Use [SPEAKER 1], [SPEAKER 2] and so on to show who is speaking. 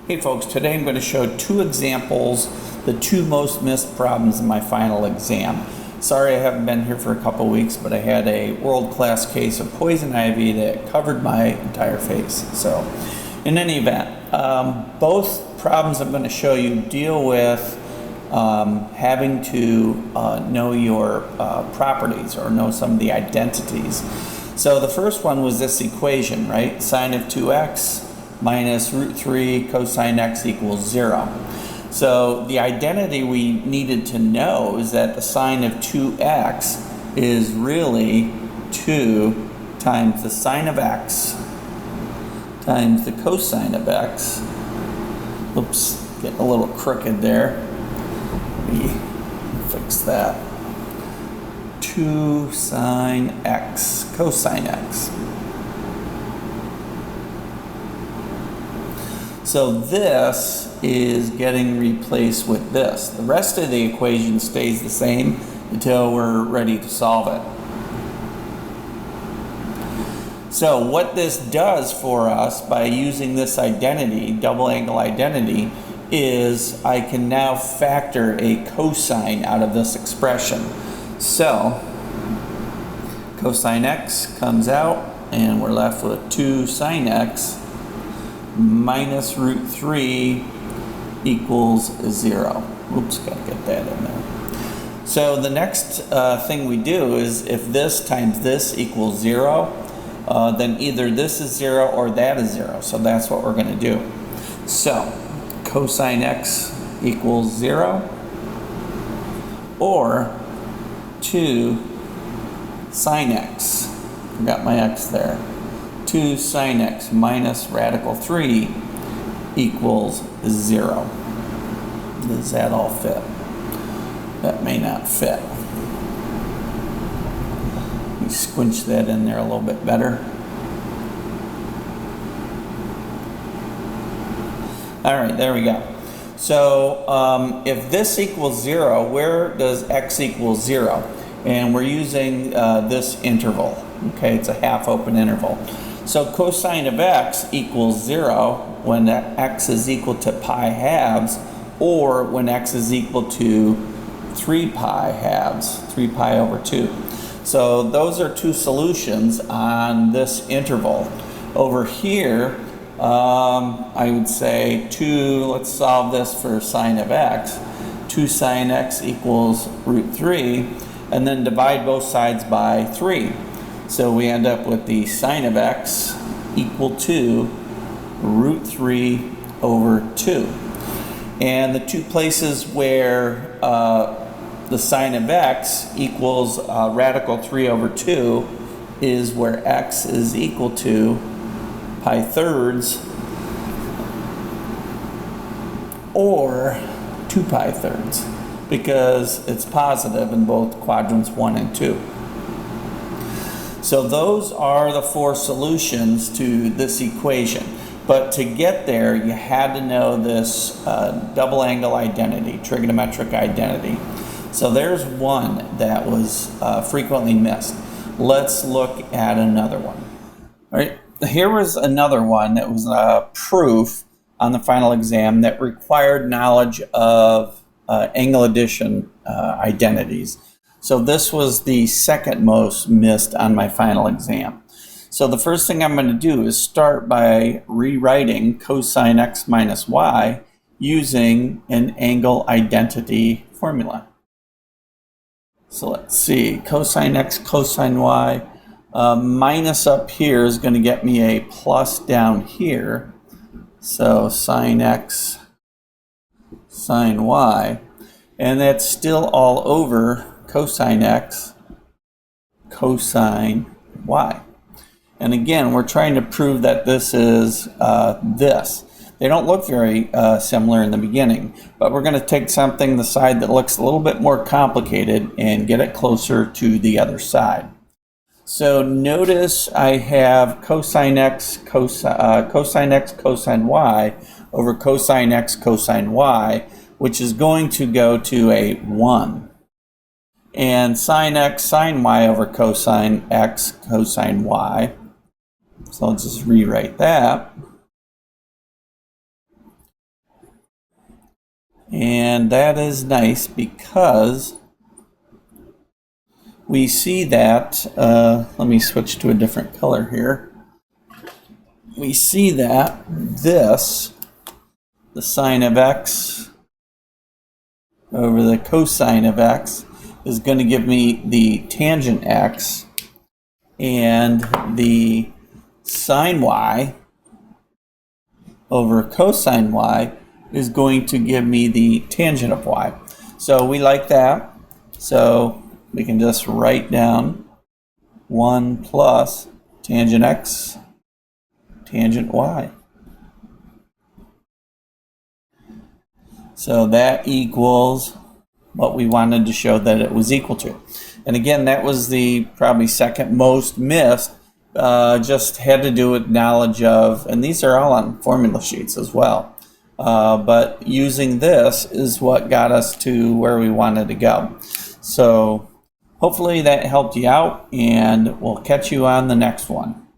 [SPEAKER 1] Hey folks, today I'm going to show two examples, the two most missed problems in my final exam. Sorry I haven't been here for a couple weeks, but I had a world-class case of poison ivy that covered my entire face. So, in any event, both problems I'm going to show you deal with having to know your properties or know some of the identities. So the first one was this equation, right? Sine of 2x minus root 3 cosine x equals 0. So the identity we needed to know is that the sine of 2x is really 2 times the sine of x times the cosine of x. Oops, getting a little crooked there. Let me fix that. 2 sine x cosine x. So this is getting replaced with this. The rest of the equation stays the same until we're ready to solve it. So what this does for us by using this identity, double angle identity, is I can now factor a cosine out of this expression. So cosine x comes out and we're left with 2 sine x minus root 3 equals 0. Oops, gotta get that in there. So the next thing we do is if this times this equals 0, then either this is 0 or that is 0. So that's what we're going to do. So cosine x equals 0 or 2 sine x. Got my x there. 2 sine x minus radical 3 equals 0. Does that all fit? That may not fit. Let me squinch that in there a little bit better. All right, there we go. So if this equals 0, where does x equal 0? And we're using this interval. Okay, it's a half open interval. So cosine of x equals 0 when x is equal to pi halves, or when x is equal to 3 pi halves, 3 pi over 2. So those are two solutions on this interval. Over here, I would say let's solve this for sine of x. 2 sine x equals root 3, and then divide both sides by 3. So we end up with the sine of x equal to root 3 over 2. And the two places where the sine of x equals radical 3 over 2 is where x is equal to pi thirds or 2 pi thirds, because it's positive in both quadrants 1 and 2. So those are the four solutions to this equation. But to get there, you had to know this double angle identity, trigonometric identity. So there's one that was frequently missed. Let's look at another one. All right, here was another one that was a proof on the final exam that required knowledge of angle addition identities. So this was the second most missed on my final exam. So the first thing I'm going to do is start by rewriting cosine x minus y using an angle identity formula. So let's see, cosine x cosine y minus up here is going to get me a plus down here. So sine x sine y, and that's still all over cosine x cosine y. And again, we're trying to prove that this is this. They don't look very similar in the beginning, but we're going to take something the side that looks a little bit more complicated and get it closer to the other side. So notice I have cosine x cosine y over cosine x cosine y, which is going to go to a 1. And sine x sine y over cosine x cosine y. So I'll just rewrite that. And that is nice because we see that, let me switch to a different color here. We see that this, the sine of x over the cosine of x, is going to give me the tangent x, and the sine y over cosine y is going to give me the tangent of y. So we like that. So we can just write down 1 plus tangent x, tangent y. So that equals what we wanted to show that it was equal to. And again, that was the probably second most missed. Just had to do with knowledge of, and these are all on formula sheets as well. But using this is what got us to where we wanted to go. So hopefully that helped you out, and we'll catch you on the next one.